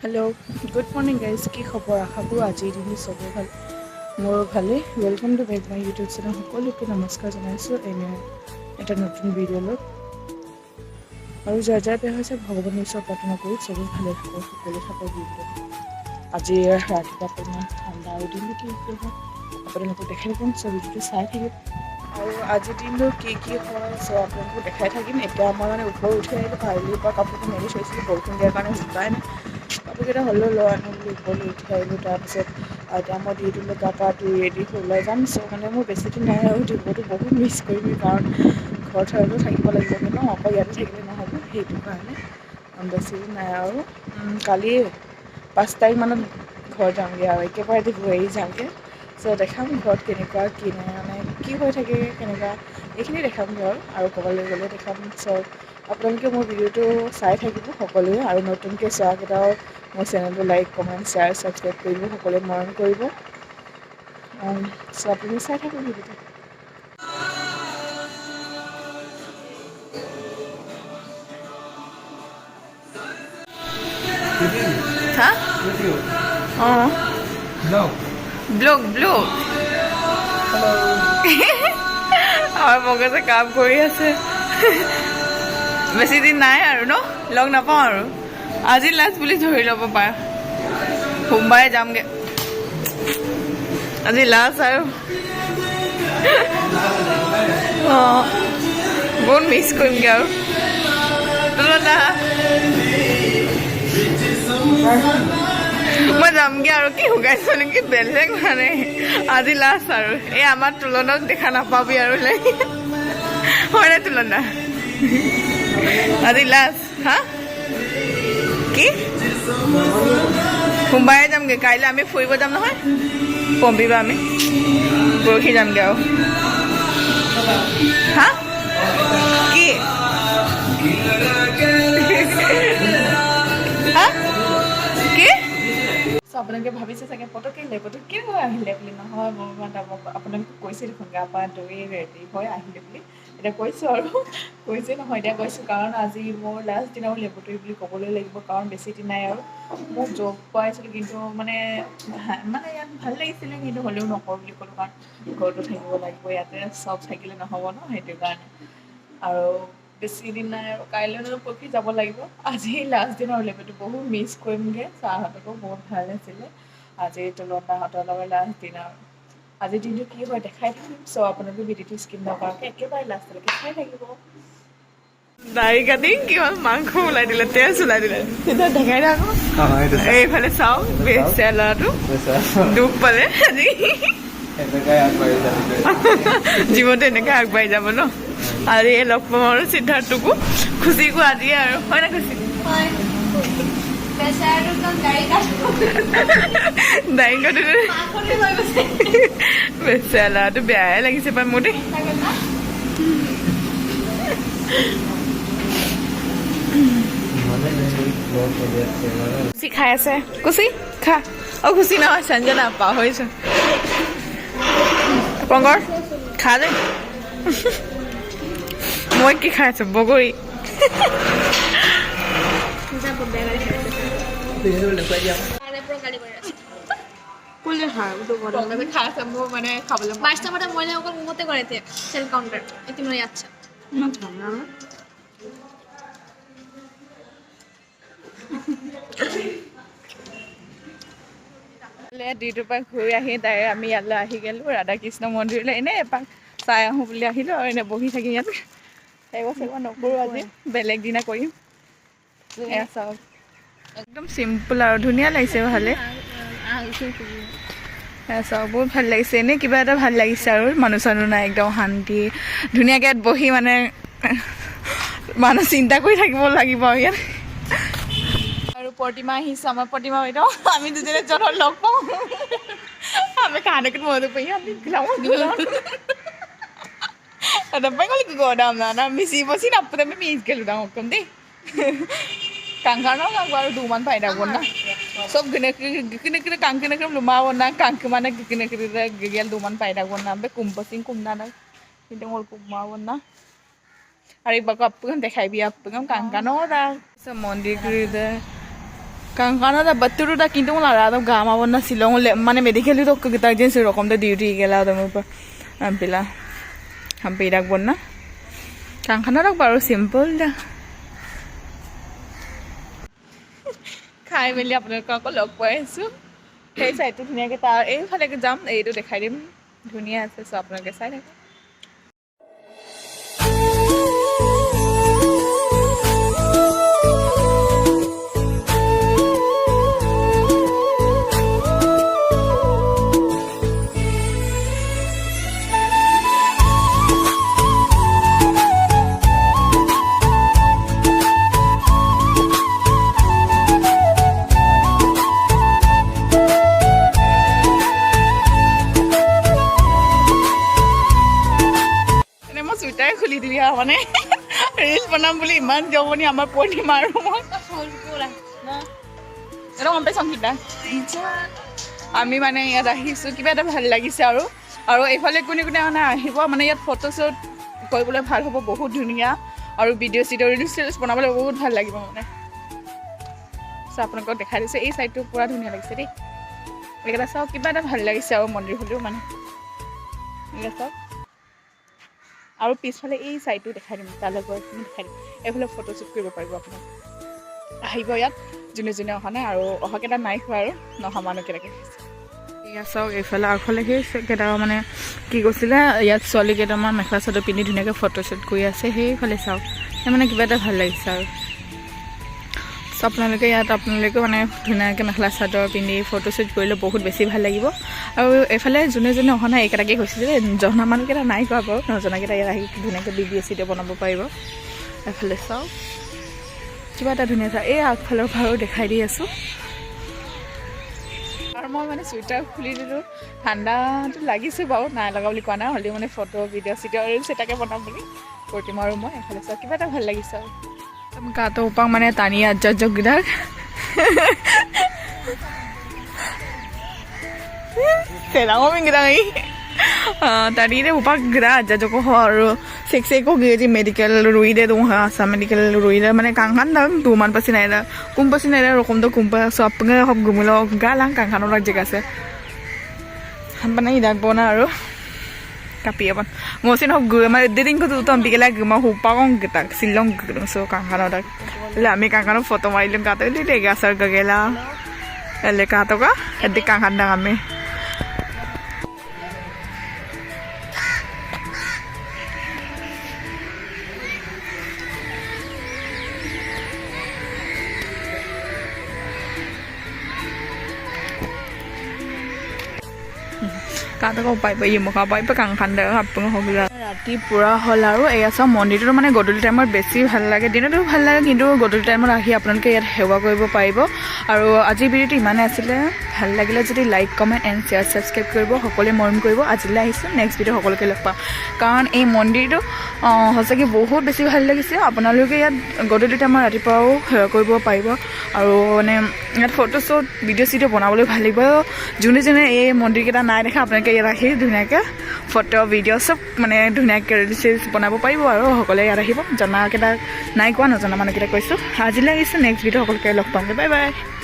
Hello good morning guys की खबर आशा करूँ आजिर दिन सबे ভাল मोर भाले welcome to back my YouTube channel सकलोके नमस्कार जानाइछो एने एटा नतुन भिडिओ লৈ और जार जार बेया होइছে भगवान ईश्वर प्रार्थना करूँ सबे भाले थाको सकले थाको भिडिओ আজি रातिपुवा अकणमान ठंडा और दिन की आपलोक देखाई पाम सो भिडिओ चाই থাকিব और आज दिन की है सो आपको देखाई थकिम एटा मैं माने ऊपर उठी आइलो पारिलिर पर कापोर मेली थैसिलो बरषुण दियार कारण शुकाय ना कापोरकेटा हलो लो आनो बुली ऊपर उठी आइलो तारपिছত এতিয়া মই ডিউটিলৈ গা পা ধুই ৰেডি হৈ ওলাই যাম চ' মানে মোৰ বেছি দিন নাই আৰু ডিউটিটো বহুত মিছ কৰিবি কাৰণ ঘৰত হয়তো থাকিব লাগিব ন আকৌ ইয়াতে থাকিলে নহ'ব সেইটো কাৰণে বেছি দিন নাই আৰু কালি 5 তাৰিখ মানত ঘৰ যামগৈ আৰু একেবাৰে ঘূৰি যামগৈ চ' দেখাম ঘৰত কেনেকুৱা কি নাই মানে কি হৈ থাকে কেনেকুৱা এইখিনি দেখামগৈ আৰু ক'বলৈ গ'লে দেখাম চ' আপোনালোকে মোৰ ভিডিঅ'টো চাই থাকিব সকলোৱে আৰু নতুনকৈ চোৱাকেইটাও মোৰ চেনেলটো লাইক কমেণ্ট শ্বেয়াৰ ছাবস্ক্ৰাইব কৰিব সকলোৱে মৰম কৰিব চ' আপুনি চাই থাকক ভিডিঅ'টো হা অঁ ব্লগ ব্লগ আমাৰ বগতে কাম কৰি আছে বেছি দিন নাই আৰু ন লগ নাপাওঁ আৰু আজি লাষ্ট বুলি ধৰি ল'ব পাৰা সোমবাৰে যামগৈ আজি লাষ্ট আৰু অঁ বহুত মিছ কৰিমগৈ আৰু মই যামগৈ আৰু কি শুকাইছোঁ নেকি বেলেগ মানে আজি লাষ্ট আৰু এই আমাৰ তুলনাত দেখা নাপাবি আৰু হয় নাই তুলনা আজি লাষ্ট হা কি সোমবাৰে যামগৈ কাইলৈ আমি ফুৰিব যাম নহয় পম্পিবা আমি পৰহি যামগৈ আৰু হা কি হা কি আপোনালোকে ভাবিছে চাগে পটককৈ লেবটো কিয় আহিলে বুলি নহয় মোৰ আপোনালোকে কৈছে দেখোন গা পা ধুই ৰেডি হৈ আহিলে বুলি এতিয়া কৈছোঁ আৰু কৈছে নহয় এতিয়া কৈছোঁ কাৰণ আজি মোৰ লাষ্ট দিনা মোৰ লেবৰেটৰী বুলি ক'বলৈ লাগিব কাৰণ বেছি দিন নাই আৰু মোক জব পোৱাইছিলোঁ কিন্তু মানে ইয়াত ভাল লাগিছিলে কিন্তু হ'লেও নকৰোঁ বুলি ক'লোঁ কাৰণ ঘৰতো থাকিব লাগিব ইয়াতে চব থাকিলে নহ'ব ন সেইটো কাৰণে আৰু বেছি দিন নাই আৰু কাইলৈ পৰহি যাব লাগিব আজি লাষ্ট দিন আৰু লেবৰেটৰী বহুত মিছ কৰিমগৈ ছাৰহঁতকো বহুত ভাল আছিলে আজি তুলনাহঁতৰ লগত লাষ্ট দিন আৰু আজিৰ দিনটো কি হয় দেখাই থাকিম চ' আপোনালোকে ভিডিঅ'টো স্কিপ নকৰাকৈ একেবাৰে লাষ্টলৈকে চাই থাকিব দাড়ি কাটি কিমান মাংস ওলাই দিলে তেজ ওলাই দিলে তেতিয়া দেখাই থাকো এইফালে চাওঁ বেচে ল'ৰাটো দুখ পালে আজি জীৱনটো এনেকৈ আগবাঢ়ি যাব ন আৰু এই লগ পাম আৰু সিদ্ধাৰ্থকো খুচিকো আজিয়ে আৰু হয় না খুচি দাড়ি কাটোতে বেচে ল'ৰাটো বেয়াই লাগিছে পাই মোৰ দেই কুচি খাই আছে কুচি খা অ খুচি নহয় সঞ্জনা পাহৰিছো পংকৰ খা দে মই কি খাই আছো বগৰী মানে খাবলৈ মাছটা মহিলা অকল মুহূৰ্তে কৰেছে সেল কাউন্টাৰ এটি মনে যাচ্ছে ডিউটিৰ পৰা ঘূৰি আহি তাই আমি ইয়ালৈ আহি গ'লোঁ ৰাধা কৃষ্ণ মন্দিৰলৈ এনেই এপাক চাই আহোঁ বুলি আহিলোঁ আৰু এনেই বহি থাকি ইয়াত সেইবোৰ চেগৰ নকৰোঁ আজি বেলেগ দিনা কৰিম এয়া চাওক একদম চিম্পুল আৰু ধুনীয়া লাগিছে ভালে এয়া চাওক বহুত ভাল লাগিছে এনেই কিবা এটা ভাল লাগিছে আৰু মানুহ চানুহ নাই একদম শান্তি ধুনীয়াকৈ ইয়াত বহি মানে মানুহ চিন্তা কৰি থাকিব লাগিব আৰু ইয়াত আৰু প্ৰতিমা আহিছে আমাৰ প্ৰতিমা বাইদেউ আমি দুজনে জনৰ লগ পাওঁ আমি কাহানকে মতো পাই আমি dapat kali ke godam na misi bosi na puta mi gelu dang okom deh kangkana kang baru duman pai da gonna sob gene kangkene kram luma wona kangke mana gene gel duman pai da gonna be kumpasing kumna na hidung ol kumma wona ari bak appu kan dekhai bi appu kan kangkana ora so mondir gide Kangkana betul dah kintu malah ada gama warna silong mana medical itu kita jenis rokom dah duty gela ada muka ampila hampir dak warna Kangkana dak baru simple dah kai meli apne ko log pai asu ei side tu dunia ke tar ei phale ke jam ei tu dekhai dim dunia ase so apnaloke sai thak খুলি দিবি মানে reel বনাম বুলি ইমান জমনি আমাৰ পনি মাৰো মই এটা গম পাইছ কিবা আমি মানে ইয়াত আহিছোঁ কিবা এটা ভাল লাগিছে আৰু এইফালে কোনে কোনে মানে আহিব মানে ইয়াত ফটোশ্বুট কৰিবলৈ ভাল হ'ব বহুত ধুনীয়া আৰু ভিডিঅ' চিডিঅ' ৰিলছ বনাবলৈ বহুত ভাল লাগিব মানে চ' আপোনালোকক দেখাই দিছোঁ এই চাইডটো পুৰা ধুনীয়া লাগিছে দেই এইকেইটা চাওক কিবা এটা ভাল লাগিছে আৰু মন্দিৰ হ'লেও মানে এইকেইটা চাওক আৰু পিছফালে এই সাইডটো দেখাই দিম তালৈ গৈ দেখাই দিম এইফালে ফটোশ্বুট কৰিব পাৰিব আপোনাক আহিব ইয়াত যোনে যোনে অহা নাই আৰু অহাকেইটা নাই খোৱা আৰু নহা মানুহকেইটাকে ঠিক আছে এইফালে আগফালে সেইকেইটা মানে কি কৈছিলে ইয়াত ছোৱালী কেইটামান মেখেলা চাদৰ পিন্ধি ধুনীয়াকৈ ফটোশ্বুট কৰি আছে সেইফালে চাওক সেই মানে কিবা এটা ভাল লাগিছে আৰু আপোনালোকে ইয়াত আপোনালোকে মানে ধুনীয়াকৈ মেখেলা চাদৰ পিন্ধি ফটোশ্বুট কৰিলে বহুত বেছি ভাল লাগিব আৰু এইফালে যোনে যোনে অহা নাই এইকেইটাকে কৈছিলে জনা মানুহকেইটা নাই কোৱা বাৰু নজনাকেইটা ইয়াত আহি ধুনীয়াকৈ ভিডিঅ' চিডিঅ' বনাব পাৰিব এইফালে চাওক কিবা এটা ধুনীয়া চাওক এই আগফালৰ ঘৰো দেখাই দি আছোঁ আৰু মই মানে চুইটাৰ খুলি দিলোঁ ঠাণ্ডাটো লাগিছে বাৰু নাই লগা বুলি কোৱা নাই হ'লেও মানে ফটো ভিডিঅ' চিডিঅ' ৰিলছ এটাকে বনাম বুলি কৰিম আৰু মই এইফালে চাওক কিবা এটা ভাল লাগিছে আৰু Kato upang mana tani aja jogdak. Kailangan ko minggu lagi. Tadi deh upang gerak aja joko haru. Seksi ko gini medical rui deh tuh sa medical rui deh mana kangen dah tuman pasti naya. Pasti naya rokom tuh kumpa so apa nggak hop gumulo galang kangen orang jaga se. Hampa naya dak bona aru. Tapi apa? Ngosin hok gue mah deding ko tuh ambil lagi mah hupang kita silong gitu so kangen ada. Lah mi kangen foto mah ilmu kata ini deh gasar gagela. Ele kata ka? Edi kangen dah kami. Kata kau pai pai muka pai pegang kanda apa ngahogila rati pura holaru ayasa mondiru mana godul timer besi ভাল লাগে দিনটো ভাল লাগে কিন্তু godul timer আহি আপোনালোকে ইয়াত সেৱা কৰিব পাৰিব আৰু আজি ভিডিওটো ইমানে আছিল ভাল লাগিলে যদি like comment and share subscribe কৰিব সকলোৱে মৰম কৰিব আজিলৈ আহিছো নেক্সট ভিডিও সকলোকে লগ পাম কাৰণ এই মন্দিৰটো হসকি বহুত বেছি ভাল লাগিছে আপোনালোকে ইয়াত godul timer ৰাতিপুৱাও সেৱা কৰিব পাৰিব আৰু মানে ইয়াত ফটোশ্বুট ভিডিঅ' চিডিঅ' বনাবলৈ ভাল লাগিব যোনে যোনে এই মন্দিৰকেইটা নাই দেখা আপোনালোকে ইয়াত আহি ধুনীয়াকৈ ফটো ভিডিঅ' চব মানে ধুনীয়াকৈ ৰিলছ বনাব পাৰিব আৰু সকলোৱে ইয়াত আহিব জনাকেইটা নাই কোৱা নজনা মানুহকেইটা কৈছোঁ আজিলৈ আহিছোঁ নেক্সট ভিডিঅ' সকলোকে লগ পামগৈ বাই বাই